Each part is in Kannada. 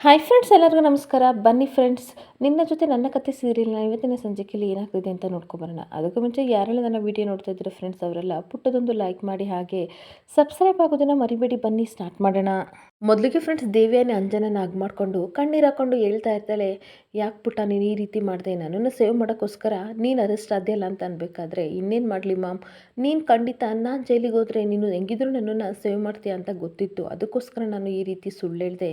ಹಾಯ್ ಫ್ರೆಂಡ್ಸ್, ಎಲ್ಲರಿಗೂ ನಮಸ್ಕಾರ. ಬನ್ನಿ ಫ್ರೆಂಡ್ಸ್, ನಿನ್ನ ಜೊತೆ ನನ್ನ ಕತೆ ಸೀರಿಯಲ್ನ ಇವತ್ತಿನ ಸಂಚಿಕೆಯಲ್ಲಿ ಏನಾಗ್ತಿದೆ ಅಂತ ನೋಡ್ಕೊಬರೋಣ. ಅದಕ್ಕೂ ಮುಂಚೆ ಯಾರೆಲ್ಲ ನನ್ನ ವಿಡಿಯೋ ನೋಡ್ತಾ ಇದ್ದೀರಾ ಫ್ರೆಂಡ್ಸ್, ಅವರೆಲ್ಲ ಪುಟ್ಟದೊಂದು ಲೈಕ್ ಮಾಡಿ, ಹಾಗೆ ಸಬ್ಸ್ಕ್ರೈಬ್ ಆಗೋದನ್ನು ಮರಿಬೇಡಿ. ಬನ್ನಿ ಸ್ಟಾರ್ಟ್ ಮಾಡೋಣ. ಮೊದಲಿಗೆ ಫ್ರೆಂಡ್ಸ್, ದೇವಿಯಾನಿ ಅಂಜನನ ಆಗ್ ಮಾಡಿಕೊಂಡು ಕಣ್ಣೀರು ಹಾಕೊಂಡು ಹೇಳ್ತಾ ಇರ್ತಾಳೆ, ಯಾಕೆ ಪುಟ್ಟ ನೀನು ಈ ರೀತಿ ಮಾಡಿದೆ? ನನ್ನನ್ನು ಸೇವ್ ಮಾಡೋಕ್ಕೋಸ್ಕರ ನೀನು ಅರೆಸ್ಟ್ ಆದ್ಯಲ್ಲ ಅಂತ ಅನ್ಬೇಕಾದ್ರೆ ಇನ್ನೇನು ಮಾಡಲಿ ಮ್ಯಾಮ್, ನೀನು ಖಂಡಿತ ನಾನು ಜೈಲಿಗೆ ಹೋದರೆ ನೀನು ಹೆಂಗಿದ್ರು ನನ್ನನ್ನು ಸೇವ್ ಮಾಡ್ತೀಯ ಅಂತ ಗೊತ್ತಿತ್ತು. ಅದಕ್ಕೋಸ್ಕರ ನಾನು ಈ ರೀತಿ ಸುಳ್ಳು ಹೇಳಿದೆ.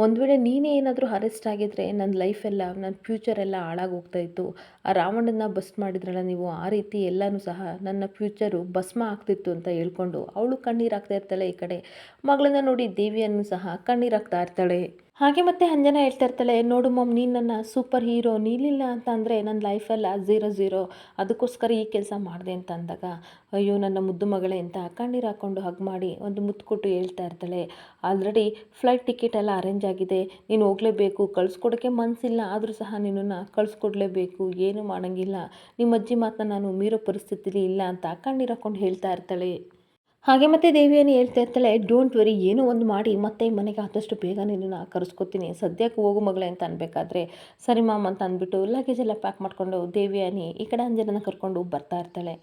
ಒಂದು ವೇಳೆ ನೀನೇ ಏನಾದರೂ ಅರೆಸ್ಟ್ ಆಗಿದ್ರೆ ನನ್ನ ಲೈಫೆಲ್ಲ, ನನ್ನ ಫ್ಯೂಚರ್ ಎಲ್ಲ ಹಾಳಾಗೋಗ್ತಾ ಇತ್ತು. ಆ ರಾವಣನ ಬಸ್ಟ್ ಮಾಡಿದ್ರಲ್ಲ ನೀವು, ಆ ರೀತಿ ಎಲ್ಲನೂ ಸಹ ನನ್ನ ಫ್ಯೂಚರು ಭಸ್ಮ ಆಗ್ತಿತ್ತು ಅಂತ ಹೇಳ್ಕೊಂಡು ಅವಳು ಕಣ್ಣೀರು ಹಾಕ್ತಾ ಇರ್ತಾಳೆ. ಈ ಕಡೆ ಮಗಳನ್ನ ನೋಡಿ ದೇವಿಯನ್ನು ಸಹ ಕಣ್ಣೀರಾಗ್ತಾ ಇರ್ತಾಳೆ. ಹಾಗೆ ಮತ್ತೆ ಅಂಜನಾ ಹೇಳ್ತಾ ಇರ್ತಾಳೆ, ನೋಡು ಮಮ್, ನೀನು ನನ್ನ ಸೂಪರ್ ಹೀರೋ, ನೀನಿಲ್ಲ ಅಂತ ಅಂದರೆ ನನ್ನ ಲೈಫೆಲ್ಲ ಝೀರೋ, ಅದಕ್ಕೋಸ್ಕರ ಈ ಕೆಲಸ ಮಾಡಿದೆ ಅಂತ ಅಂದಾಗ, ಅಯ್ಯೋ ನನ್ನ ಮುದ್ದು ಮಗಳೇ ಅಂತ ಕಣ್ಣೀರು ಹಾಕ್ಕೊಂಡು ಹಗ್ ಮಾಡಿ ಒಂದು ಮುತ್ತು ಕೊಟ್ಟು ಹೇಳ್ತಾ ಇರ್ತಾಳೆ, ಆಲ್ರೆಡಿ ಫ್ಲೈಟ್ ಟಿಕೆಟ್ ಎಲ್ಲ ಅರೇಂಜ್ ಆಗಿದೆ, ನೀನು ಹೋಗಲೇಬೇಕು, ಕಳಿಸ್ಕೊಡೋಕ್ಕೆ ಮನಸ್ಸಿಲ್ಲ ಆದರೂ ಸಹ ನಿನ್ನನ್ನು ಕಳಿಸ್ಕೊಡ್ಲೇಬೇಕು, ಏನು ಮಾಡೋಂಗಿಲ್ಲ, ನಿಮ್ಮ ಅಜ್ಜಿ ಮಾತನ್ನ ನಾನು ಮೀರೋ ಪರಿಸ್ಥಿತಿಲಿ ಇಲ್ಲ ಅಂತ ಕಣ್ಣೀರು ಹಾಕ್ಕೊಂಡು ಹೇಳ್ತಾ ಇರ್ತಾಳೆ. ಹಾಗೆ ಮತ್ತೆ ದೇವಿಯನ್ನು ಹೇಳ್ತಾ ಇರ್ತಾಳೆ, ಡೋಂಟ್ ವರಿ, ಏನೋ ಒಂದು ಮಾಡಿ ಮತ್ತೆ ಮನೆಗೆ ಆದಷ್ಟು ಬೇಗ ನಿನ್ನನ್ನು ಕರೆಸ್ಕೊತೀನಿ, ಸದ್ಯಕ್ಕೆ ಹೋಗು ಮಗಳೇ ಅಂತ ಅನ್ಬೇಕಾದ್ರೆ ಸರಿ ಮಾಮ್ ಅಂತ ಅಂದ್ಬಿಟ್ಟು ಲಗೇಜ್ ಎಲ್ಲ ಪ್ಯಾಕ್ ಮಾಡಿಕೊಂಡು ದೇವಿಯಾನಿ ಈ ಕಡೆ ಅಂಜನನ ಕರ್ಕೊಂಡು ಬರ್ತಾ ಇರ್ತಾಳೆ.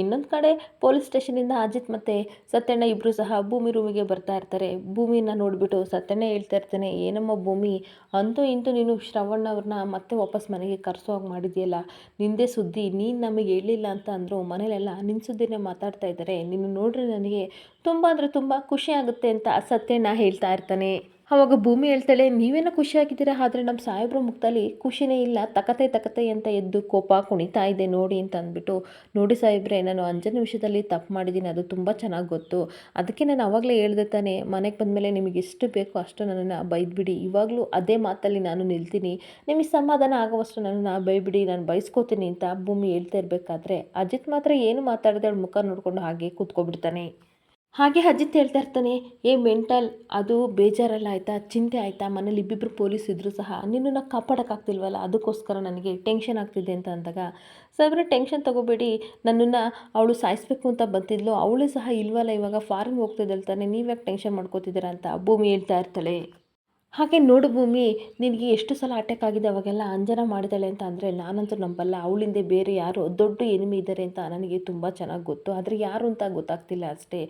ಇನ್ನೊಂದು ಕಡೆ ಪೊಲೀಸ್ ಸ್ಟೇಷನಿಂದ ಅಜಿತ್ ಮತ್ತು ಸತ್ಯಣ್ಣ ಇಬ್ಬರು ಸಹ ಭೂಮಿ ರೂಮಿಗೆ ಬರ್ತಾ ಇರ್ತಾರೆ. ಭೂಮಿನ ನೋಡಿಬಿಟ್ಟು ಸತ್ಯಣ್ಣ ಹೇಳ್ತಾ ಇರ್ತಾನೆ, ಏನಮ್ಮ ಭೂಮಿ, ಅಂತೂ ಇಂತೂ ನೀನು ಶ್ರವಣ್ ಅವ್ರನ್ನ ಮತ್ತೆ ವಾಪಸ್ ಮನೆಗೆ ಕರೆಸೋ ಹಾಗೆ ಮಾಡಿದೆಯಲ್ಲ, ನಿಂದೇ ಸುದ್ದಿ, ನೀನು ನಮಗೆ ಹೇಳಿಲ್ಲ ಅಂತ ಅಂದರು ಮನೇಲೆಲ್ಲ ನಿನ್ನ ಸುದ್ದಿನೇ ಮಾತಾಡ್ತಾ ಇದ್ದಾರೆ, ನೀನು ನೋಡ್ರೆ ನನಗೆ ತುಂಬ ಅಂದರೆ ತುಂಬ ಖುಷಿ ಆಗುತ್ತೆ ಅಂತ ಸತ್ಯಣ್ಣ ಹೇಳ್ತಾ ಇರ್ತಾನೆ. ಅವಾಗ ಭೂಮಿ ಹೇಳ್ತಾಳೆ, ನೀವೇನೋ ಖುಷಿಯಾಗಿದ್ದೀರಾ, ಆದರೆ ನಮ್ಮ ಸಾಹೇಬ್ರ ಮುಖದಲ್ಲಿ ಖುಷಿನೇ ಇಲ್ಲ, ತಕತೆ ಅಂತ ಎದ್ದು ಕೋಪ ಕುಣಿತಾ ಇದೆ ನೋಡಿ ಅಂತ ಅಂದ್ಬಿಟ್ಟು, ನೋಡಿ ಸಾಹೇಬ್ರೆ, ನಾನು ಅಂಜನ ವಿಷಯದಲ್ಲಿ ತಪ್ಪು ಮಾಡಿದ್ದೀನಿ, ಅದು ತುಂಬ ಚೆನ್ನಾಗಿ ಗೊತ್ತು, ಅದಕ್ಕೆ ನಾನು ಆವಾಗಲೇ ಹೇಳ್ದೆ ತಾನೆ, ಮನೆಗೆ ಬಂದಮೇಲೆ ನಿಮಗೆ ಎಷ್ಟು ಬೇಕೋ ಅಷ್ಟು ನನ್ನನ್ನು ಬೈದ್ಬಿಡಿ, ಇವಾಗಲೂ ಅದೇ ಮಾತಲ್ಲಿ ನಾನು ನಿಲ್ತೀನಿ, ನಿಮಗೆ ಸಮಾಧಾನ ಆಗೋವಷ್ಟು ನನ್ನನ್ನು ಬೈಬಿಡಿ, ನಾನು ಬೈಸ್ಕೋತೀನಿ ಅಂತ ಭೂಮಿ ಹೇಳ್ತಾ ಇರಬೇಕಾದ್ರೆ ಅಜಿತ್ ಮಾತ್ರ ಏನು ಮಾತಾಡದೆ ಅವಳ ಮುಖ ನೋಡಿಕೊಂಡು ಹಾಗೆ ಕೂತ್ಕೊಬಿಡ್ತಾನೆ. ಹಾಗೆ ಅಜಿತ್ ಹೇಳ್ತಾ ಇರ್ತಾನೆ, ಏ ಮೆಂಟಲ್, ಅದು ಬೇಜಾರಲ್ಲ ಆಯಿತಾ, ಚಿಂತೆ ಆಯಿತಾ, ಮನೇಲಿ ಇಬ್ಬಿಬ್ಬರು ಪೊಲೀಸ್ ಇದ್ದರೂ ಸಹ ನಿನ್ನನ್ನು ಕಾಪಾಡೋಕ್ಕಾಗ್ತಿಲ್ವಲ್ಲ, ಅದಕ್ಕೋಸ್ಕರ ನನಗೆ ಟೆನ್ಷನ್ ಆಗ್ತಿದೆ ಅಂತ ಅಂದಾಗ, ಸಾಹೇಬ್ರೆ ಟೆನ್ಷನ್ ತೊಗೋಬೇಡಿ, ನನ್ನನ್ನು ಅವಳು ಸಾಯಿಸ್ಬೇಕು ಅಂತ ಬಂತಿದ್ಲು, ಅವಳು ಸಹ ಇಲ್ವಲ್ಲ, ಇವಾಗ ಫಾರಿನ್ ಹೋಗ್ತಿದ್ದಾಳೆ ತಾನೆ, ನೀವ್ಯಾಕೆ ಟೆನ್ಷನ್ ಮಾಡ್ಕೋತಿದ್ದೀರಾ ಅಂತ ಭೂಮಿ ಹೇಳ್ತಾ ಇರ್ತಾಳೆ. ಹಾಗೆ ನೋಡು ಭೂಮಿ, ನಿನಗೆ ಎಷ್ಟು ಸಲ ಅಟ್ಯಾಕ್ ಆಗಿದೆ, ಅವಾಗೆಲ್ಲ ಅಂಜನ ಮಾಡಿದಾಳೆ ಅಂತ ಅಂದರೆ ನಾನಂತೂ ನಂಬಲ್ಲ, ಅವಳಿಂದ ಬೇರೆ ಯಾರು ದೊಡ್ಡ ಎನಿಮಿ ಇದ್ದಾರೆ ಅಂತ ನನಗೆ ತುಂಬ ಚೆನ್ನಾಗಿ ಗೊತ್ತು, ಆದರೆ ಯಾರು ಅಂತ ಗೊತ್ತಾಗ್ತಿಲ್ಲ ಅಷ್ಟೇ,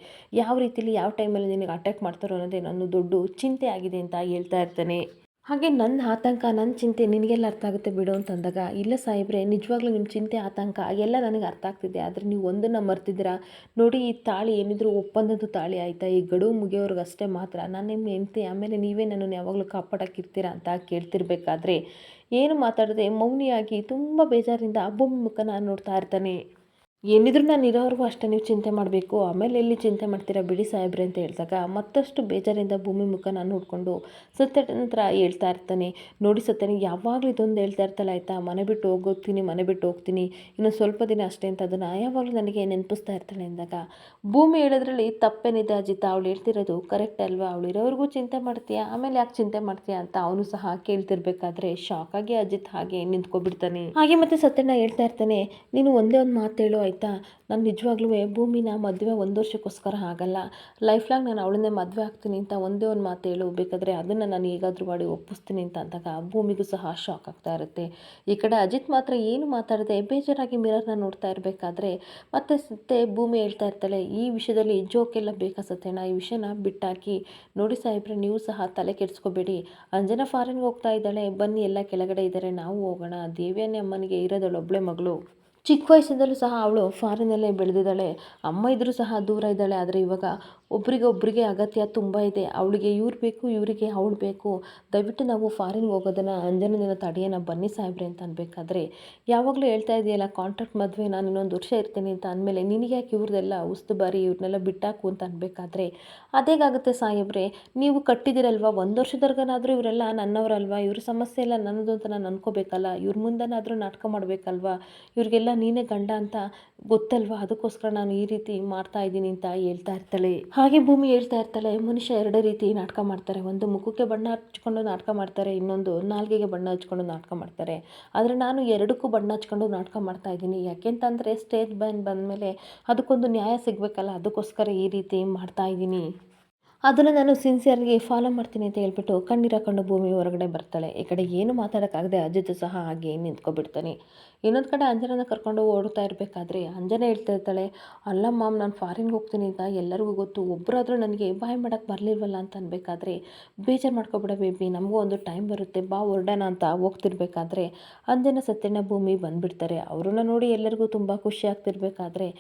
ಯಾವ ರೀತಿಲಿ ಯಾವ ಟೈಮಲ್ಲಿ ನಿನಗೆ ಅಟ್ಯಾಕ್ ಮಾಡ್ತಾರೋ ಅನ್ನೋದೇ ನನ್ನ ದೊಡ್ಡ ಚಿಂತೆ ಆಗಿದೆ ಅಂತ ಹೇಳ್ತಾ ಇರ್ತಾನೆ. ಹಾಗೆ ನನ್ನ ಆತಂಕ, ನನ್ನ ಚಿಂತೆ ನಿನಗೆಲ್ಲ ಅರ್ಥ ಆಗುತ್ತೆ ಬಿಡು ಅಂತಂದಾಗ, ಇಲ್ಲ ಸಾಹೇಬ್ರೆ, ನಿಜವಾಗ್ಲೂ ನಿಮ್ಮ ಚಿಂತೆ ಆತಂಕ ಎಲ್ಲ ನನಗೆ ಅರ್ಥ ಆಗ್ತಿದೆ, ಆದರೆ ನೀವು ಒಂದನ್ನು ಮರ್ತಿದ್ದೀರಾ ನೋಡಿ, ಈ ತಾಳಿ ಏನಿದ್ರು ಒಪ್ಪಂದದ ತಾಳಿ ಆಯಿತಾ, ಈ ಗಡುವು ಮುಗಿಯೋರ್ಗೆ ಅಷ್ಟೇ ಮಾತ್ರ ನಾನು ನಿಮ್ಮ ಹೆಂಡ್ತಿ, ಆಮೇಲೆ ನೀವೇ ನನ್ನನ್ನು ಯಾವಾಗಲೂ ಕಾಪಾಡೋಕ್ಕಿರ್ತೀರಾ ಅಂತ ಕೇಳ್ತಿರ್ಬೇಕಾದ್ರೆ ಏನು ಮಾತಾಡದೆ ಮೌನಿಯಾಗಿ ತುಂಬ ಬೇಜಾರಿಂದ ಭೂಮಿ ಮುಖನ ನೋಡ್ತಾ ಇರ್ತಾನೆ. ಏನಿದ್ರು ನಾನು ಇರೋವರೆಗೂ ಅಷ್ಟೇ ನೀವು ಚಿಂತೆ ಮಾಡಬೇಕು, ಆಮೇಲೆ ಎಲ್ಲಿ ಚಿಂತೆ ಮಾಡ್ತೀರಾ ಬಿಡಿ ಸಾಹೇಬ್ರೆ ಅಂತ ಹೇಳಿದಾಗ ಮತ್ತಷ್ಟು ಬೇಜಾರಿಂದ ಭೂಮಿ ಮುಖನ ನೋಡಿಕೊಂಡು ಸತ್ಯನ ಹತ್ರ ಹೇಳ್ತಾ ಇರ್ತಾನೆ, ನೋಡಿ ಸತ್ಯನ ಯಾವಾಗಲೂ ಇದೊಂದು ಹೇಳ್ತಾ ಇರ್ತಾಳೆ ಆಯಿತಾ, ಮನೆ ಬಿಟ್ಟು ಹೋಗ್ತೀನಿ, ಮನೆ ಬಿಟ್ಟು ಹೋಗ್ತೀನಿ, ಇನ್ನು ಸ್ವಲ್ಪ ದಿನ ಅಷ್ಟೇ ಅಂತ ಅದನ್ನು ಯಾವಾಗಲೂ ನನಗೆ ನೆನಪಿಸ್ತಾ ಇರ್ತಾಳೆ ಅಂದಾಗ, ಭೂಮಿ ಹೇಳೋದ್ರಲ್ಲಿ ತಪ್ಪೇನಿದೆ ಅಜಿತ, ಅವಳು ಹೇಳ್ತಿರೋದು ಕರೆಕ್ಟ್ ಅಲ್ವಾ, ಅವಳು ಇರೋವರೆಗೂ ಚಿಂತೆ ಮಾಡ್ತೀಯಾ, ಆಮೇಲೆ ಯಾಕೆ ಚಿಂತೆ ಮಾಡ್ತೀಯಾ ಅಂತ ಅವನು ಸಹ ಕೇಳ್ತಿರ್ಬೇಕಾದ್ರೆ ಶಾಕ್ ಆಗಿ ಅಜಿತ್ ಹಾಗೆ ನಿಂತ್ಕೊಬಿಡ್ತಾನೆ. ಹಾಗೆ ಮತ್ತೆ ಸತ್ಯಣ್ಣ ಹೇಳ್ತಾ ಇರ್ತಾನೆ, ನೀನು ಒಂದೇ ಒಂದು ಮಾತು ಹೇಳು ಆಯಿತಾ, ನಾನು ನಿಜವಾಗ್ಲೂ ಭೂಮಿನ ಮದುವೆ 1 ವರ್ಷಕ್ಕೋಸ್ಕರ ಆಗಲ್ಲ, ಲೈಫ್ ಲಾಂಗ್ ನಾನು ಅವಳನ್ನೇ ಮದುವೆ ಆಗ್ತೀನಿ ಅಂತ ಒಂದೇ ಒಂದು ಮಾತು ಹೇಳು, ಬೇಕಾದರೆ ಅದನ್ನು ನಾನು ಹೇಗಾದರೂ ಮಾಡಿ ಒಪ್ಪಿಸ್ತೀನಿ ಅಂತ ಅಂದಾಗ ಭೂಮಿಗೂ ಸಹ ಶಾಕ್ ಆಗ್ತಾ ಇರುತ್ತೆ. ಈ ಕಡೆ ಅಜಿತ್ ಮಾತ್ರ ಏನು ಮಾತಾಡದೆ ಬೇಜಾರಾಗಿ ಮಿರರ್ನ ನೋಡ್ತಾ ಇರಬೇಕಾದ್ರೆ ಮತ್ತೆ ಭೂಮಿ ಹೇಳ್ತಾ ಇರ್ತಾಳೆ, ಈ ವಿಷಯದಲ್ಲಿ ಜೋಕೆಲ್ಲ ಬೇಕಾ ಸತ್ಯಣ್ಣ, ಈ ವಿಷಯನ ಬಿಟ್ಟಾಕಿ, ನೋಡಿ ಸಾಹೇಬ್ರೆ ನೀವು ಸಹ ತಲೆ ಕೆಡಿಸ್ಕೋಬೇಡಿ, ಅಂಜನಾ ಫಾರಿನ್ಗೆ ಹೋಗ್ತಾ ಇದ್ದಾಳೆ, ಬನ್ನಿ ಎಲ್ಲ ಕೆಳಗಡೆ ಇದ್ದಾರೆ, ನಾವು ಹೋಗೋಣ, ದೇವಿಯಾನಿ ಅಮ್ಮನಿಗೆ ಇರೋದಳು ಒಬ್ಬಳೇ ಮಗಳು, ಚಿಕ್ಕ ವಯಸ್ಸಿಂದಲೂ ಸಹ ಅವಳು ಫಾರಿನಲ್ಲೇ ಬೆಳೆದಿದ್ದಾಳೆ, ಅಮ್ಮ ಇದ್ದರೂ ಸಹ ದೂರ ಇದ್ದಾಳೆ, ಆದರೆ ಇವಾಗ ಒಬ್ರಿಗೆ ಅಗತ್ಯ ತುಂಬ ಇದೆ, ಅವಳಿಗೆ ಇವ್ರು ಬೇಕು, ಇವರಿಗೆ ಅವಳು ಬೇಕು, ದಯವಿಟ್ಟು ನಾವು ಫಾರಿನ್ಗೆ ಹೋಗೋದನ್ನು ಅಂಜನದಿಂದ ತಡೆಯೋಣ ಬನ್ನಿ ಸಾಹೇಬ್ರೆ ಅಂತ ಅನ್ಬೇಕಾದ್ರೆ, ಯಾವಾಗಲೂ ಹೇಳ್ತಾ ಇದೆಯಲ್ಲ ಕಾಂಟ್ರಾಕ್ಟ್ ಮದುವೆ, ನಾನು ಇನ್ನೊಂದು ವರ್ಷ ಇರ್ತೀನಿ ಅಂತ ಅಂದಮೇಲೆ ನಿನಗೆ ಯಾಕೆ ಇವ್ರದ್ದೆಲ್ಲ ಉಸ್ತುವಾರಿ, ಇವ್ರನ್ನೆಲ್ಲ ಬಿಟ್ಟಾಕು ಅಂತ ಅನ್ಬೇಕಾದ್ರೆ, ಅದೇಗಾಗುತ್ತೆ ಸಾಹೇಬ್ರೆ, ನೀವು ಕಟ್ಟಿದಿರಲ್ವ 1 ವರ್ಷದವರೆಗನಾದರೂ ಇವರೆಲ್ಲ ನನ್ನವರಲ್ವ, ಇವ್ರ ಸಮಸ್ಯೆ ಎಲ್ಲ ನನ್ನದು ಅಂತ ನಾನು ಅನ್ಕೋಬೇಕಲ್ಲ, ಇವ್ರ ಮುಂದೆನಾದರೂ ನಾಟಕ ಮಾಡಬೇಕಲ್ವ, ಇವ್ರಿಗೆಲ್ಲ ನೀನೇ ಗಂಡ ಅಂತ ಗೊತ್ತಲ್ವಾ, ಅದಕ್ಕೋಸ್ಕರ ನಾನು ಈ ರೀತಿ ಮಾಡ್ತಾ ಇದ್ದೀನಿ ಅಂತ ಹೇಳ್ತಾ ಇರ್ತಾಳೆ. ಹಾಗೆ ಭೂಮಿ ಹೇಳ್ತಾ ಇರ್ತಾಳೆ, ಮನುಷ್ಯ 2 ರೀತಿ ನಾಟಕ ಮಾಡ್ತಾರೆ, ಒಂದು ಮುಖಕ್ಕೆ ಬಣ್ಣ ಹಚ್ಕೊಂಡು ನಾಟಕ ಮಾಡ್ತಾರೆ, ಇನ್ನೊಂದು ನಾಲ್ಗೆಗೆ ಬಣ್ಣ ಹಚ್ಕೊಂಡು ನಾಟಕ ಮಾಡ್ತಾರೆ, ಆದರೆ ನಾನು 2ಕ್ಕೂ ಬಣ್ಣ ಹಚ್ಕೊಂಡು ನಾಟಕ ಮಾಡ್ತಾ ಇದ್ದೀನಿ, ಯಾಕೆಂತಂದರೆ ಸ್ಟೇಜ್ ಬ್ಯಾನ್ ಬಂದಮೇಲೆ ಅದಕ್ಕೊಂದು ನ್ಯಾಯ ಸಿಗಬೇಕಲ್ಲ, ಅದಕ್ಕೋಸ್ಕರ ಈ ರೀತಿ ಮಾಡ್ತಾ ಇದ್ದೀನಿ. ಅದನ್ನು ನಾನು ಸಿನ್ಸಿಯರ್‌ಗೆ ಫಾಲೋ ಮಾಡ್ತೀನಿ ಅಂತ ಹೇಳ್ಬಿಟ್ಟು ಕಣ್ಣೀರು ಹಾಕೊಂಡು ಭೂಮಿ ಹೊರಗಡೆ ಬರ್ತಾಳೆ. ಈ ಕಡೆ ಏನು ಮಾತಾಡೋಕ್ಕಾಗದೆ ಅಜಿತ್ ಸಹ ಹಾಗೆ ನಿಂತ್ಕೊಬಿಡ್ತಾನೆ. ಇನ್ನೊಂದು ಕಡೆ ಅಂಜನಾನ ಕರ್ಕೊಂಡು ಓಡ್ತಾ ಇರಬೇಕಾದ್ರೆ ಅಂಜನಾ ಹೇಳ್ತಾ ಇರ್ತಾಳೆ, "ಅಲ್ಲ ಮಾಮ್, ನಾನು ಫಾರಿನ್‌ಗೆ ಹೋಗ್ತೀನಿ ಅಂತ ಎಲ್ಲರಿಗೂ ಗೊತ್ತು. ಒಬ್ಬರಾದ್ರೂ ನನಗೆ ಬಾಯ್ ಮಾಡಕ್ಕೆ ಬರಲಿಲ್ವಲ್ಲ" ಅಂತ ಅನ್ಬೇಕಾದ್ರೆ, "ಬೇಜಾರು ಮಾಡ್ಕೋಬೇಡ ಬೇಬಿ, ನಮಗೂ ಒಂದು ಟೈಮ್ ಬರುತ್ತೆ, ಬಾ ಹೊರಡೋಣ" ಅಂತ ಹೋಗ್ತಿರ್ಬೇಕಾದ್ರೆ ಅಂಜನಾ ಸತ್ಯಣ್ಣ ಭೂಮಿ ಬಂದುಬಿಡ್ತಾರೆ. ಅವ್ರನ್ನ ನೋಡಿ ಎಲ್ಲರಿಗೂ ತುಂಬ ಖುಷಿ ಆಗ್ತಿರ್ಬೇಕಾದ್ರೆ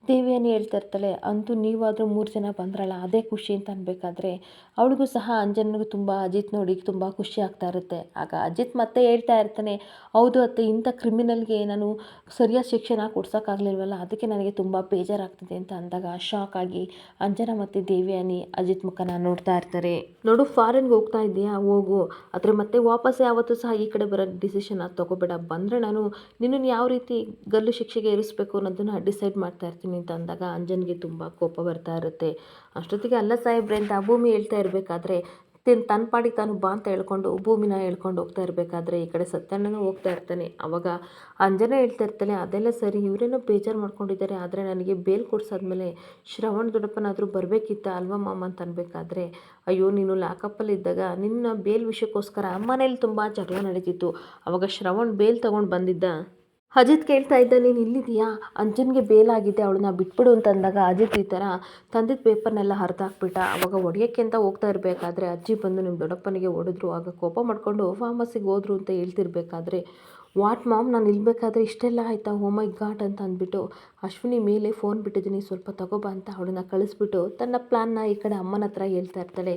ದೇವಿಯನಿ ಹೇಳ್ತಾ ಇರ್ತಾಳೆ, "ಅಂತೂ ನೀವಾದರೂ 3 ಜನ ಬಂದ್ರಲ್ಲ, ಅದೇ ಖುಷಿ" ಅಂತ ಅನ್ಬೇಕಾದ್ರೆ ಅವಳಿಗೂ ಸಹ ಅಂಜನನಿಗೂ ತುಂಬ ಅಜಿತ್ ನೋಡಿ ತುಂಬ ಖುಷಿ ಆಗ್ತಾ ಇರುತ್ತೆ. ಆಗ ಅಜಿತ್ ಮತ್ತೆ ಹೇಳ್ತಾ ಇರ್ತಾನೆ, "ಹೌದು ಅತ್ತೆ, ಇಂಥ ಕ್ರಿಮಿನಲ್ಗೆ ನಾನು ಸರಿಯಾದ ಶಿಕ್ಷೆನ ಕೊಡ್ಸೋಕ್ಕಾಗಲಿಲ್ವಲ್ಲ, ಅದಕ್ಕೆ ನನಗೆ ತುಂಬ ಬೇಜಾರಾಗ್ತಿದೆ" ಅಂತ ಅಂದಾಗ ಶಾಕ್ ಆಗಿ ಅಂಜನಾ ಮತ್ತು ದೇವಿಯಾನಿ ಅಜಿತ್ ಮುಖನ ನೋಡ್ತಾ ಇರ್ತಾರೆ. "ನೋಡು, ಫಾರಿನ್‌ಗೆ ಹೋಗ್ತಾ ಇದೆಯಾ, ಹೋಗು, ಆದರೆ ಮತ್ತೆ ವಾಪಸ್ ಯಾವತ್ತೂ ಸಹ ಈ ಕಡೆ ಬರೋ ಡಿಸಿಷನ್ನ ತೊಗೋಬೇಡ. ಬಂದರೆ ನಾನು ನಿನ್ನನ್ನು ಯಾವ ರೀತಿ ಗಲ್ಲು ಶಿಕ್ಷೆಗೆ ಇರಿಸ್ಬೇಕು ಅನ್ನೋದನ್ನು ಡಿಸೈಡ್ ಮಾಡ್ತಾ ಇರ್ತೀನಿ" ಅಂತ ಅಂದಾಗ ಅಂಜನ್ಗೆ ತುಂಬ ಕೋಪ ಬರ್ತಾ ಇರುತ್ತೆ. ಅಷ್ಟೊತ್ತಿಗೆ "ಅಲ್ಲ ಸಾಹೇಬ್ರೆ" ಅಂತ ಭೂಮಿ ಹೇಳ್ತಾ ಇರಬೇಕಾದ್ರೆ ತನ್ನ ಪಾಡಿಗೆ ತಾನು ಬಾ ಅಂತ ಹೇಳ್ಕೊಂಡು ಭೂಮಿನ ಹೇಳ್ಕೊಂಡು ಹೋಗ್ತಾ ಇರಬೇಕಾದ್ರೆ ಈ ಕಡೆ ಸತ್ಯಣ್ಣನೂ ಹೋಗ್ತಾ ಇರ್ತಾನೆ. ಅವಾಗ ಅಂಜನಾ ಹೇಳ್ತಾ ಇರ್ತಾಳೆ, "ಅದೆಲ್ಲ ಸರಿ, ಇವರೇನೋ ಬೇಜಾರು ಮಾಡ್ಕೊಂಡಿದ್ದಾರೆ, ಆದರೆ ನನಗೆ ಬೇಲ್ ಕೊಡ್ಸಾದ್ಮೇಲೆ ಶ್ರವಣ್ ದೊಡ್ಡಪ್ಪನಾದರೂ ಬರಬೇಕಿತ್ತ ಅಲ್ವಾ ಮಾಮ" ಅಂತ ಅನ್ಬೇಕಾದ್ರೆ, "ಅಯ್ಯೋ, ನೀನು ಲಾಕಪ್ಪಲ್ಲಿ ಇದ್ದಾಗ ನಿನ್ನ ಬೇಲ್ ವಿಷಯಕ್ಕೋಸ್ಕರ ಮನೇಲಿ ತುಂಬ ಜಗಳ ನಡೀತಿತ್ತು. ಅವಾಗ ಶ್ರವಣ್ ಬೇಲ್ ತೊಗೊಂಡು ಬಂದಿದ್ದ. ಅಜಿತ್ ಕೇಳ್ತಾ ಇದ್ದ, ನೀನು ಇಲ್ಲಿದೆಯಾ, ಅಂಜನ್ಗೆ ಬೇಲಾಗಿದೆ, ಅವಳನ್ನ ಬಿಟ್ಬಿಡು ಅಂತ ಅಂದಾಗ ಅಜಿತ್ ಈ ಥರ ತಂದಿದ್ದ ಪೇಪರ್ನೆಲ್ಲ ಹರಿದಾಕ್ಬಿಟ್ಟ. ಅವಾಗ ಹೊಡೆಯೋಕ್ಕೆ ಅಂತ ಹೋಗ್ತಾ ಇರಬೇಕಾದ್ರೆ ಅಜ್ಜಿ ಬಂದು ನಿಮ್ಮ ದೊಡ್ಡಪ್ಪನಿಗೆ ಹೊಡೆದ್ರು. ಆಗ ಕೋಪ ಮಾಡಿಕೊಂಡು ಫಾರ್ಮಸಿಗೆ ಹೋದ್ರು ಅಂತ ಹೇಳ್ತಿರ್ಬೇಕಾದ್ರೆ, "ವಾಟ್ ಮಾಮ್, ನಾನು ಇಲ್ಬೇಕಾದ್ರೆ ಇಷ್ಟೆಲ್ಲ ಆಯಿತಾ, ಓ ಮೈ ಗಾಡ್" ಅಂತ ಅಂದ್ಬಿಟ್ಟು ಅಶ್ವಿನಿ ಮೇಲೆ ಫೋನ್ ಬಿಟ್ಟಿದ್ದೀನಿ, ಸ್ವಲ್ಪ ತಗೋಬಾ ಅಂತ ಅವಳನ್ನ ಕಳಿಸ್ಬಿಟ್ಟು ತನ್ನ ಪ್ಲ್ಯಾನ್ನ ಈ ಕಡೆ ಅಮ್ಮನ ಹತ್ರ ಹೇಳ್ತಾ ಇರ್ತಾಳೆ.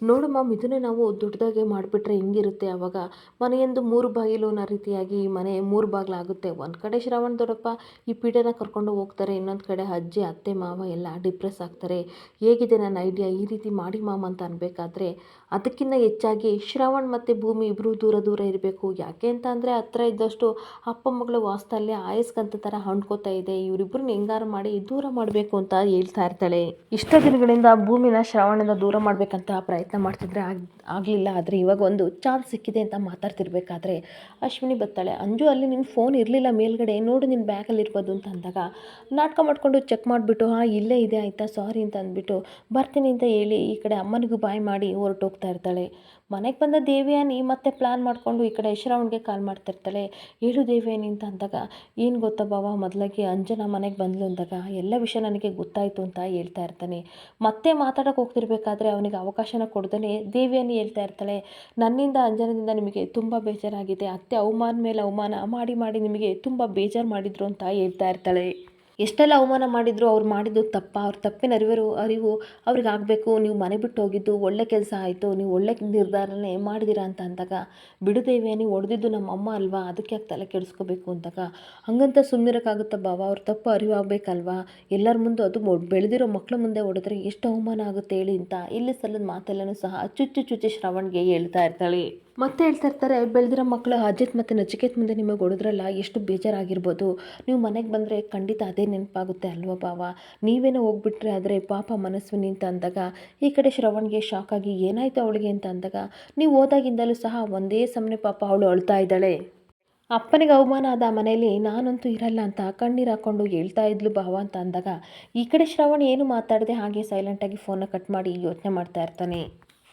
"ನೋಡು ಮಾಮ್, ಇದನ್ನೇ ನಾವು ದೊಡ್ಡದಾಗೆ ಮಾಡಿಬಿಟ್ರೆ ಹಿಂಗಿರುತ್ತೆ, ಆವಾಗ ಮನೆಯೊಂದು 3 ಬಾಗಿಲು ಅನ್ನೋ ರೀತಿಯಾಗಿ ಈ ಮನೆ 3 ಬಾಗಿಲಾಗುತ್ತೆ. ಒಂದು ಕಡೆ ಶ್ರವಣ್ ದೊಡ್ಡಪ್ಪ ಈ ಪೀಡೆನ ಕರ್ಕೊಂಡು ಹೋಗ್ತಾರೆ, ಇನ್ನೊಂದು ಕಡೆ ಅಜ್ಜಿ, ಅತ್ತೆ, ಮಾವ ಎಲ್ಲ ಡಿಪ್ರೆಸ್ ಆಗ್ತಾರೆ. ಹೇಗಿದೆ ನನ್ನ ಐಡಿಯಾ, ಈ ರೀತಿ ಮಾಡಿ ಮಾಮ" ಅಂತ ಅನ್ಬೇಕಾದ್ರೆ, ಅದಕ್ಕಿಂತ ಹೆಚ್ಚಾಗಿ ಶ್ರವಣ್ ಮತ್ತು ಭೂಮಿ ಇಬ್ಬರು ದೂರ ದೂರ ಇರಬೇಕು. ಯಾಕೆ ಅಂತ ಅಂದರೆ ಹತ್ರ ಇದ್ದಷ್ಟು ಅಪ್ಪ ಮಗಳ ವಾಸ್ತಲ್ಯ ಆಯಸ್ಕಂತ ಥರ ಅಂಟ್ಕೋತಾ ಇದೆ, ಇವರಿಬ್ಬರನ್ನ ಹೆಂಗಾರು ಮಾಡಿ ದೂರ ಮಾಡಬೇಕು ಅಂತ ಹೇಳ್ತಾ ಇರ್ತಾಳೆ. ಇಷ್ಟ ದಿನಗಳಿಂದ ಭೂಮಿನ ಶ್ರವಣದಿಂದ ದೂರ ಮಾಡಬೇಕಂತ ಪ್ರಯತ್ನ ಮಾಡ್ತಿದ್ರೆ ಆಗಲಿಲ್ಲ. ಆದರೆ ಇವಾಗ ಒಂದು ಚಾನ್ಸ್ ಸಿಕ್ಕಿದೆ ಅಂತ ಮಾತಾಡ್ತಿರ್ಬೇಕಾದ್ರೆ ಅಶ್ವಿನಿ ಬರ್ತಾಳೆ. "ಅಂಜು, ಅಲ್ಲಿ ನಿನ್ನ ಫೋನ್ ಇರಲಿಲ್ಲ ಮೇಲ್ಗಡೆ, ನೋಡು ನಿನ್ನ ಬ್ಯಾಗಲ್ಲಿ ಇರ್ಬೋದು" ಅಂತ ಅಂದಾಗ ನಾಟಕ ಮಾಡಿಕೊಂಡು ಚೆಕ್ ಮಾಡಿಬಿಟ್ಟು, "ಹಾಂ, ಇಲ್ಲೇ ಇದೆ, ಆಯಿತಾ, ಸಾರಿ" ಅಂತ ಅಂದ್ಬಿಟ್ಟು ಬರ್ತೀನಿ ಅಂತ ಹೇಳಿ ಈ ಕಡೆ ಅಮ್ಮನಿಗೂ ಬಾಯ್ ಮಾಡಿ ಹೊರಟೋಗ್ತಾ ಇರ್ತಾಳೆ. ಮನೆಗೆ ಬಂದ ದೇವಯಾನಿ ಮತ್ತೆ ಪ್ಲ್ಯಾನ್ ಮಾಡಿಕೊಂಡು ಈ ಕಡೆ ಶ್ರವಣ್ಗೆ ಕಾಲ್ ಮಾಡ್ತಿರ್ತಾಳೆ. "ಹೇಳು ದೇವಯಾನಿ" ಅಂತ ಅಂದಾಗ, "ಏನು ಗೊತ್ತಾ ಬಾವ, ಮೊದಲಾಗಿ ಅಂಜನಾ ಮನೆಗೆ ಬಂದ್ಲು ಅಂದಾಗ ಎಲ್ಲ ವಿಷಯ ನನಗೆ ಗೊತ್ತಾಯಿತು" ಅಂತ ಹೇಳ್ತಾ ಇರ್ತಾನೆ. ಮತ್ತೆ ಮಾತಾಡೋಕೆ ಹೋಗ್ತಿರ್ಬೇಕಾದ್ರೆ ಅವನಿಗೆ ಅವಕಾಶನ ಕೊಡ್ದೇ ದೇವಯಾನಿ ಹೇಳ್ತಾ ಇರ್ತಾಳೆ, "ನನ್ನಿಂದ ಅಂಜನದಿಂದ ನಿಮಗೆ ತುಂಬ ಬೇಜಾರಾಗಿದೆ, ಅತ್ತೆ ಅವಮಾನ ಮೇಲೆ ಅವಮಾನ ಮಾಡಿ ಮಾಡಿ ನಿಮಗೆ ತುಂಬ ಬೇಜಾರು ಮಾಡಿದ್ರು" ಅಂತ ಹೇಳ್ತಾ ಇರ್ತಾಳೆ. ಎಷ್ಟೆಲ್ಲ ಅವಮಾನ ಮಾಡಿದ್ರು ಅವ್ರು ಮಾಡಿದ್ದು ಅವ್ರ ತಪ್ಪಿನ ಅರಿವು ಅವ್ರಿಗೆ ಆಗಬೇಕು. "ನೀವು ಮನೆ ಬಿಟ್ಟು ಹೋಗಿದ್ದು ಒಳ್ಳೆ ಕೆಲಸ ಆಯಿತು, ನೀವು ಒಳ್ಳೆ ನಿರ್ಧಾರನೇ ಮಾಡಿದ್ದೀರಾ" ಅಂತ ಅಂದಾಗ, "ಬಿಡು ದೇವಿಯಾನಿ, ಹೊಡೆದಿದ್ದು ನಮ್ಮ ಅಮ್ಮ ಅಲ್ವಾ, ಅದಕ್ಕೆ ಯಾಕೆ ತಲೆ ಕೆಡಿಸ್ಕೋಬೇಕು" ಅಂದಾಗ, "ಹಂಗಂತ ಸುಮ್ಮನಿರೋಕ್ಕಾಗುತ್ತಾ ಬಾವ, ಅವ್ರ ತಪ್ಪು ಅರಿವಾಗಬೇಕಲ್ವಾ, ಎಲ್ಲರ ಮುಂದೆ, ಅದು ಬೆಳೆದಿರೋ ಮಕ್ಕಳ ಮುಂದೆ ಹೊಡೆದ್ರೆ ಎಷ್ಟು ಅವಮಾನ ಆಗುತ್ತೆ ಹೇಳಿ" ಅಂತ ಇಲ್ಲಿ ಸಲ್ಲದ ಮಾತೆಲ್ಲನೂ ಸಹ ಚುಚ್ಚಿ ಚುಚ್ಚಿ ಶ್ರವಣ್ಗೆ ಹೇಳ್ತಾ ಇರ್ತಾಳೆ. ಮತ್ತೆ ಹೇಳ್ತಾ ಇರ್ತಾರೆ, "ಬೆಳೆದಿರೋ ಮಕ್ಕಳು ಅಜಿತ್ ಮತ್ತು ನಚಿಕೇತ್ ಮುಂದೆ ನಿಮಗೆ ಹೊಡೆದ್ರಲ್ಲ, ಎಷ್ಟು ಬೇಜಾರಾಗಿರ್ಬೋದು. ನೀವು ಮನೆಗೆ ಬಂದರೆ ಖಂಡಿತ ಅದೇ ನೆನಪಾಗುತ್ತೆ ಅಲ್ವಾ ಬಾವ, ನೀವೇನೋ ಹೋಗ್ಬಿಟ್ರೆ ಆದರೆ ಪಾಪ ಮನಸ್ವಿನಿ" ಅಂತ ಅಂದಾಗ ಈ ಕಡೆ ಶ್ರವಣ್ಗೆ ಶಾಕ್ ಆಗಿ, "ಏನಾಯಿತು ಅವಳಿಗೆ" ಅಂತ ಅಂದಾಗ, "ನೀವು ಹೋದಾಗಿಂದಲೂ ಸಹ ಒಂದೇ ಸಮನೆ ಪಾಪ ಅವಳು ಅಳ್ತಾ ಇದ್ದಾಳೆ. ಅಪ್ಪನಿಗೆ ಅವಮಾನ ಆದ ಮನೆಯಲ್ಲಿ ನಾನಂತೂ ಇರಲ್ಲ" ಅಂತ ಕಣ್ಣೀರು ಹಾಕ್ಕೊಂಡು ಹೇಳ್ತಾ ಇದ್ಲು ಬಾವ ಅಂತ ಅಂದಾಗ ಈ ಕಡೆ ಶ್ರವಣ್ ಏನು ಮಾತಾಡದೆ ಹಾಗೆ ಸೈಲೆಂಟಾಗಿ ಫೋನ್ನ ಕಟ್ ಮಾಡಿ ಯೋಚನೆ ಮಾಡ್ತಾ ಇರ್ತಾನೆ.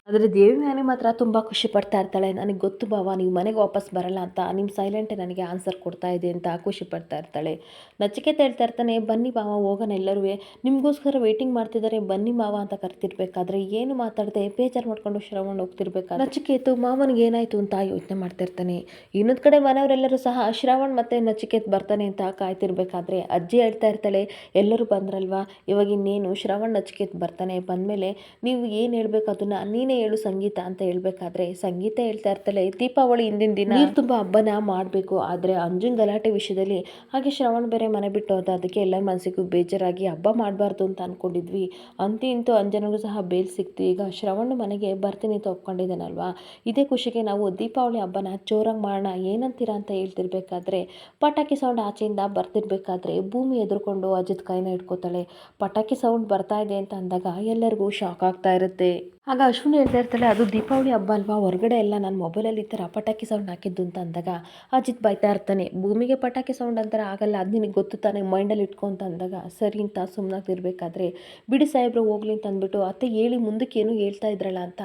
ಆದರೆ ದೇವಯಾನಿ ಮಾತ್ರ ತುಂಬ ಖುಷಿ ಪಡ್ತಾ ಇರ್ತಾಳೆ. "ನನಗೆ ಗೊತ್ತು ಬಾವ, ನೀವು ಮನೆಗೆ ವಾಪಸ್ ಬರಲ್ಲ ಅಂತ, ನಿಮ್ಮ ಸೈಲೆಂಟೇ ನನಗೆ ಆನ್ಸರ್ ಕೊಡ್ತಾ ಇದೆ" ಅಂತ ಖುಷಿ ಪಡ್ತಾ ಇರ್ತಾಳೆ. ನಚಿಕೇತ ಹೇಳ್ತಾ ಇರ್ತಾನೆ, "ಬನ್ನಿ ಬಾವ, ಹೋಗೋಣ ಎಲ್ಲರೂ, ನಿಮಗೋಸ್ಕರ ವೆಯ್ಟಿಂಗ್ ಮಾಡ್ತಿದ್ದಾರೆ, ಬನ್ನಿ ಮಾವ" ಅಂತ ಕರ್ತಿರ್ಬೇಕಾದ್ರೆ ಏನು ಮಾತಾಡದೆ ಬೇಜಾರು ಮಾಡ್ಕೊಂಡು ಶ್ರವಣ್ ಹೋಗ್ತಿರ್ಬೇಕಾದ್ರೆ ನಚಿಕೇತು ಮಾವನಿಗೆ ಏನಾಯಿತು ಅಂತ ಯೋಚನೆ ಮಾಡ್ತಿರ್ತಾನೆ. ಇನ್ನೊಂದು ಕಡೆ ಮನೆಯವರೆಲ್ಲರೂ ಸಹ ಶ್ರವಣ್ ಮತ್ತು ನಚಿಕೇತ್ ಬರ್ತಾನೆ ಅಂತ ಕಾಯ್ತಿರ್ಬೇಕಾದ್ರೆ ಅಜ್ಜಿ ಹೇಳ್ತಾ ಇರ್ತಾಳೆ, "ಎಲ್ಲರೂ ಬಂದ್ರಲ್ವಾ, ಇವಾಗ ಇನ್ನೇನು ಶ್ರವಣ್ ನಚಿಕೇತ್ ಬರ್ತಾನೆ, ಬಂದಮೇಲೆ ನೀವು ಏನು ಹೇಳ್ಬೇಕು ಅದನ್ನು ನೀನೇ ಹೇಳು ಸಂಗೀತ" ಅಂತ ಹೇಳ್ಬೇಕಾದ್ರೆ ಸಂಗೀತ ಹೇಳ್ತಾ ಇರ್ತಾಳೆ, "ದೀಪಾವಳಿ ಹಿಂದಿನ ದಿನ ನೀರು ತುಂಬ ಹಬ್ಬನ ಮಾಡಬೇಕು, ಆದರೆ ಅಂಜುನ್ ಗಲಾಟೆ ವಿಷಯದಲ್ಲಿ ಹಾಗೆ ಶ್ರವಣ್ ಬೇರೆ ಮನೆ ಬಿಟ್ಟು ಹೋದ, ಅದಕ್ಕೆ ಎಲ್ಲರ ಮನಸ್ಸಿಗೂ ಬೇಜಾರಾಗಿ ಹಬ್ಬ ಮಾಡಬಾರ್ದು ಅಂತ ಅಂದ್ಕೊಂಡಿದ್ವಿ. ಅಂತೂ ಇಂತೂ ಅಂಜನಿಗೂ ಸಹ ಬೇಲ್ ಸಿಕ್ತು, ಈಗ ಶ್ರವಣ್ ಮನೆಗೆ ಬರ್ತೀನಿ ಅಂತ ಒಪ್ಕೊಂಡಿದ್ದಾನಲ್ವಾ, ಇದೇ ಖುಷಿಗೆ ನಾವು ದೀಪಾವಳಿ ಹಬ್ಬನ ಜೋರಾಗಿ ಮಾಡೋಣ, ಏನಂತೀರಾ" ಅಂತ ಹೇಳ್ತಿರ್ಬೇಕಾದ್ರೆ ಪಟಾಕಿ ಸೌಂಡ್ ಆಚೆಯಿಂದ ಬರ್ತಿರ್ಬೇಕಾದ್ರೆ ಭೂಮಿ ಎದುರ್ಕೊಂಡು ಅಜಿತ್ ಕೈನ ಹಿಡ್ಕೋತಾಳೆ. ಪಟಾಕಿ ಸೌಂಡ್ ಬರ್ತಾ ಇದೆ ಅಂತ ಅಂದಾಗ ಎಲ್ಲರಿಗೂ ಶಾಕ್ ಆಗ್ತಾ ಇರುತ್ತೆ. ಆಗ ಅಶ್ವಿನಿ ಹೇಳ್ತಾ ಇರ್ತಾಳೆ, ಅದು ದೀಪಾವಳಿ ಹಬ್ಬ ಅಲ್ವಾ, ಹೊರಗಡೆ ಎಲ್ಲ ನಾನು ಮೊಬೈಲಲ್ಲಿ ಈ ಥರ ಪಟಾಕಿ ಸೌಂಡ್ ಹಾಕಿದ್ದು ಅಂತ ಅಂದಾಗ ಅಜಿತ್ ಬೈತಾ ಇರ್ತಾನೆ, ಭೂಮಿಗೆ ಪಟಾಕಿ ಸೌಂಡ್ ಅಂತಾರೆ ಆಗಲ್ಲ, ಅದು ನಿನಗೆ ಗೊತ್ತು ತಾನೆ, ಮೈಂಡಲ್ಲಿ ಇಟ್ಕೊ ಅಂತ ಅಂದಾಗ ಸರಿ ಅಂತ ಸುಮ್ಮನಾಗಿರ್ಬೇಕಾದ್ರೆ ಬಿಡಿ ಸಾಹೇಬ್ರು ಹೋಗ್ಲಿ ಅಂತ ಅಂದ್ಬಿಟ್ಟು ಅತ್ತೆ ಹೇಳಿ ಮುಂದಕ್ಕೆ ಏನು ಹೇಳ್ತಾ ಇದ್ರಲ್ಲ ಅಂತ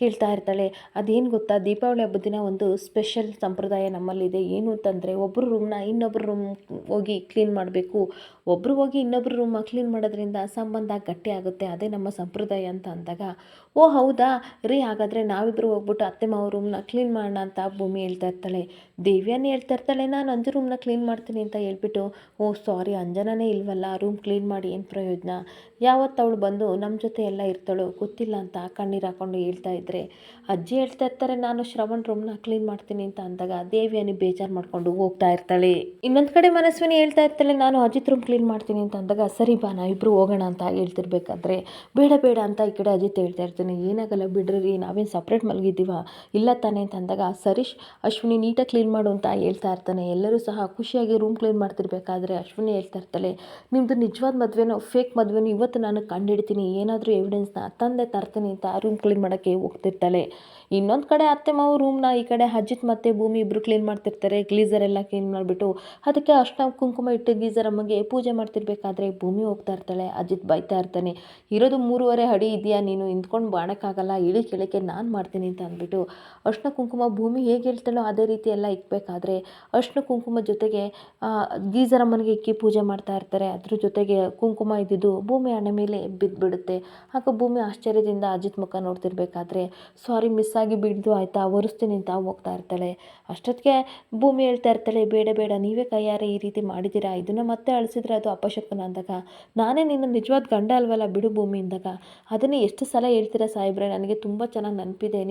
ಕೇಳ್ತಾ ಇರ್ತಾಳೆ. ಅದೇನು ಗೊತ್ತಾ, ದೀಪಾವಳಿ ಹಬ್ಬದ ದಿನ ಒಂದು ಸ್ಪೆಷಲ್ ಸಂಪ್ರದಾಯ ನಮ್ಮಲ್ಲಿದೆ. ಏನು ಅಂತಂದರೆ ಒಬ್ಬರು ರೂಮ್ನ ಇನ್ನೊಬ್ಬರು ರೂಮ್ ಹೋಗಿ ಕ್ಲೀನ್ ಮಾಡಬೇಕು, ಒಬ್ಬರು ಹೋಗಿ ಇನ್ನೊಬ್ಬರು ರೂಮ್ ಕ್ಲೀನ್ ಮಾಡೋದ್ರಿಂದ ಸಂಬಂಧ ಗಟ್ಟಿ ಆಗುತ್ತೆ, ಅದೇ ನಮ್ಮ ಸಂಪ್ರದಾಯ ಅಂತ ಅಂದಾಗ ಓ ಹೌದಾ ರೀ, ಹಾಗಾದರೆ ನಾವಿಬ್ಬರು ಹೋಗ್ಬಿಟ್ಟು ಅತ್ತೆ ಮಾವ ರೂಮ್ನ ಕ್ಲೀನ್ ಮಾಡೋಣ ಅಂತ ಭೂಮಿ ಹೇಳ್ತಾ ಇರ್ತಾಳೆ. ದೇವ್ಯಾನಿ ಹೇಳ್ತಾ ಇರ್ತಾಳೆ, ನಾನು ಅಂಜು ರೂಮ್ನ ಕ್ಲೀನ್ ಮಾಡ್ತೀನಿ ಅಂತ ಹೇಳ್ಬಿಟ್ಟು, ಓ ಸಾರಿ ಅಂಜನಾನೇ ಇಲ್ವಲ್ಲ, ರೂಮ್ ಕ್ಲೀನ್ ಮಾಡಿ ಏನು ಪ್ರಯೋಜನ, ಯಾವತ್ತು ಅವಳು ಬಂದು ನಮ್ಮ ಜೊತೆ ಎಲ್ಲ ಇರ್ತಾಳೋ ಗೊತ್ತಿಲ್ಲ ಅಂತ ಕಣ್ಣೀರು ಹಾಕ್ಕೊಂಡು ಹೇಳ್ತಾ ಇದ್ದರೆ ಅಜ್ಜಿ ಹೇಳ್ತಾ ಇರ್ತಾರೆ, ನಾನು ಶ್ರವಣ್ ರೂಮ್ನ ಕ್ಲೀನ್ ಮಾಡ್ತೀನಿ ಅಂತ ಅಂದಾಗ ದೇವ್ಯಾನಿ ಬೇಜಾರು ಮಾಡ್ಕೊಂಡು ಹೋಗ್ತಾ ಇರ್ತಾಳೆ. ಇನ್ನೊಂದು ಕಡೆ ಮನಸ್ವಿನಿ ಹೇಳ್ತಾ ಇರ್ತಾಳೆ, ನಾನು ಅಜಿತ್ ರೂಮ್ ಕ್ಲೀನ್ ಮಾಡ್ತೀನಿ ಅಂತ ಅಂದಾಗ ಸರಿ ಬಾ ನಾವಿಬ್ಬರು ಹೋಗೋಣ ಅಂತ ಹೇಳ್ತಿರ್ಬೇಕಾದ್ರೆ ಬೇಡ ಬೇಡ ಅಂತ ಈ ಕಡೆ ಅಜಿತ್ ಹೇಳ್ತಾ ಇರ್ತಾನೆ, ಏನಾಗಲ್ಲ ಬಿಡ್ರಿ, ನಾವೇನು ಸಪ್ರೇಟ್ ಮಲಗಿದ್ದೀವ, ಇಲ್ಲ ತಾನೆ ಅಂತ ಅಂದಾಗ ಸರೀಶ್ ಅಶ್ವಿನಿ ನೀಟಾಗಿ ಕ್ಲೀನ್ ಮಾಡು ಅಂತ ಹೇಳ್ತಾ ಇರ್ತಾನೆ. ಎಲ್ಲರೂ ಸಹ ಖುಷಿಯಾಗಿ ರೂಮ್ ಕ್ಲೀನ್ ಮಾಡ್ತಿರ್ಬೇಕಾದ್ರೆ ಅಶ್ವಿನಿ ಹೇಳ್ತಾ ಇರ್ತಾಳೆ, ನಿಮ್ಮದು ನಿಜವಾದ ಮದುವೆನೋ ಫೇಕ್ ಮದುವೆನೋ ಇವತ್ತು ನಾನು ಕಂಡುಹಿಡ್ತೀನಿ, ಏನಾದರೂ ಎವಿಡೆನ್ಸ್ನ ತಂದೆ ತರ್ತೀನಿ ಅಂತ ರೂಮ್ ಕ್ಲೀನ್ ಮಾಡೋಕ್ಕೆ ಹೋಗ್ತಿರ್ತಾಳೆ. ಇನ್ನೊಂದು ಕಡೆ ಅತ್ತೆ ಮಾವು ರೂಮ್ನ ಈ ಕಡೆ ಅಜಿತ್ ಮತ್ತು ಭೂಮಿ ಇಬ್ಬರು ಕ್ಲೀನ್ ಮಾಡ್ತಿರ್ತಾರೆ. ಗ್ಲೀಸರ್ ಎಲ್ಲ ಕ್ಲೀನ್ ಮಾಡಿಬಿಟ್ಟು ಅದಕ್ಕೆ ಅರ್ಶಿನ ಕುಂಕುಮ ಇಟ್ಟು ಗೀಸರ್ ಅಮ್ಮಗೆ ಪೂಜೆ ಮಾಡ್ತಿರ್ಬೇಕಾದ್ರೆ ಭೂಮಿ ಹೋಗ್ತಾ ಇರ್ತಾಳೆ. ಅಜಿತ್ ಬೈತಾ ಇರ್ತಾನೆ, ಇರೋದು 3.5 ಅಡಿ ಇದೆಯಾ ನೀನು, ಇಂದ್ಕೊಂಡು ಬಾಣಕ್ಕಾಗಲ್ಲ, ಇಳಿ ಕೆಳಕ್ಕೆ ನಾನು ಮಾಡ್ತೀನಿ ಅಂತ ಅಂದ್ಬಿಟ್ಟು ಅರ್ಶಿನ ಕುಂಕುಮ ಭೂಮಿ ಹೇಗೆ ಹೇಳ್ತಾಳೋ ಅದೇ ರೀತಿ ಎಲ್ಲ ಇಕ್ಬೇಕಾದ್ರೆ ಅರ್ಶಿನ ಕುಂಕುಮ ಜೊತೆಗೆ ಗೀಸರ್ ಅಮ್ಮನಿಗೆ ಇಕ್ಕಿ ಪೂಜೆ ಮಾಡ್ತಾ ಇರ್ತಾರೆ. ಅದ್ರ ಜೊತೆಗೆ ಕುಂಕುಮ ಇದ್ದಿದ್ದು ಭೂಮಿ ಹಣೆ ಮೇಲೆ ಬಿದ್ದುಬಿಡುತ್ತೆ. ಆಗ ಭೂಮಿ ಆಶ್ಚರ್ಯದಿಂದ ಅಜಿತ್ ಮುಖ ನೋಡ್ತಿರ್ಬೇಕಾದ್ರೆ ಸಾರಿ ಮಿಸ್ ಆಗಿ ಬಿಡ್ದು ಆಯಿತಾ, ಒರೆಸ್ತೀನಿ ಅಂತ ಹೋಗ್ತಾ ಇರ್ತಾಳೆ. ಅಷ್ಟೊತ್ತಿಗೆ ಭೂಮಿ ಹೇಳ್ತಾ ಇರ್ತಾಳೆ, ಬೇಡ ಬೇಡ ನೀವೇ ಕೈಯಾರೆ ಈ ರೀತಿ ಮಾಡಿದ್ದೀರಾ, ಇದನ್ನು ಮತ್ತೆ ಅಳಿಸಿದ್ರೆ ಅದು ಅಪಶಕುನ ಅಂದಾಗ ನಾನೇ ನಿನ್ನ ನಿಜವಾದ ಗಂಡ ಅಲ್ವಲ್ಲ ಬಿಡು ಭೂಮಿ ಅಂದಾಗ ಅದನ್ನೇ ಎಷ್ಟು ಸಲ ಹೇಳ್ತೀರಾ ಸಾಹೇಬ್ರೆ, ನನಗೆ ತುಂಬ ಚೆನ್ನಾಗಿ ನೆನಪಿದೆ,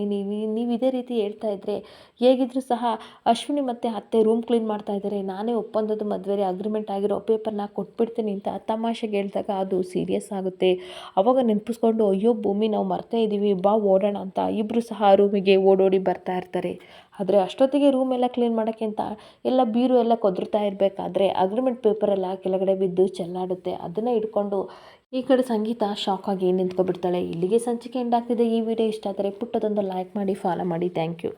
ನೀವು ಇದೇ ರೀತಿ ಹೇಳ್ತಾ ಇದ್ದರೆ ಹೇಗಿದ್ರೂ ಸಹ ಅಶ್ವಿನಿ ಮತ್ತು ಅತ್ತೆ ರೂಮ್ ಕ್ಲೀನ್ ಮಾಡ್ತಾ ಇದ್ದಾರೆ, ನಾನೇ ಒಪ್ಪಂದದ ಮದುವೆ ಅಗ್ರಿಮೆಂಟ್ ಆಗಿರೋ ಪೇಪರ್ನ ಕೊಟ್ಬಿಡ್ತೀನಿ ಅಂತ ತಮಾಷೆಗೆ ಹೇಳಿದಾಗ ಅದು ಸೀರಿಯಸ್ ಆಗುತ್ತೆ. ಅವಾಗ ನೆನಪಿಸ್ಕೊಂಡು ಅಯ್ಯೋ ಭೂಮಿ ನಾವು ಮರ್ತೇ ಇದ್ದೀವಿ ಬಾ ಓಡೋಣ ಅಂತ ಇಬ್ಬರು ಸಹ ರೂಮಿಗೆ ಓಡೋಡಿ ಬರ್ತಾ ಇರ್ತಾರೆ. ಆದರೆ ಅಷ್ಟೊತ್ತಿಗೆ ರೂಮ್ ಎಲ್ಲ ಕ್ಲೀನ್ ಮಾಡೋಕ್ಕೆ ಅಂತ ಎಲ್ಲ ಬೀರು ಎಲ್ಲ ಕೊದರ್ತಾ ಇರಬೇಕಾದ್ರೆ ಅಗ್ರಿಮೆಂಟ್ ಪೇಪರೆಲ್ಲ ಕೆಳಗಡೆ ಬಿದ್ದು ಚೆಲ್ಲಾಡುತ್ತೆ. ಅದನ್ನು ಹಿಡ್ಕೊಂಡು ಈ ಕಡೆ ಸಂಗೀತ ಶಾಕ್ ಆಗಿ ನಿಂತ್ಕೊಬಿಡ್ತಾಳೆ. ಇಲ್ಲಿಗೆ ಸಂಚಿಕೆ ಎಂಡ್ ಆಗ್ತಿದೆ. ಈ ವಿಡಿಯೋ ಇಷ್ಟ ಆದರೆ ಪುಟ್ಟದೊಂದು ಲೈಕ್ ಮಾಡಿ, ಫಾಲೋ ಮಾಡಿ. Thank you.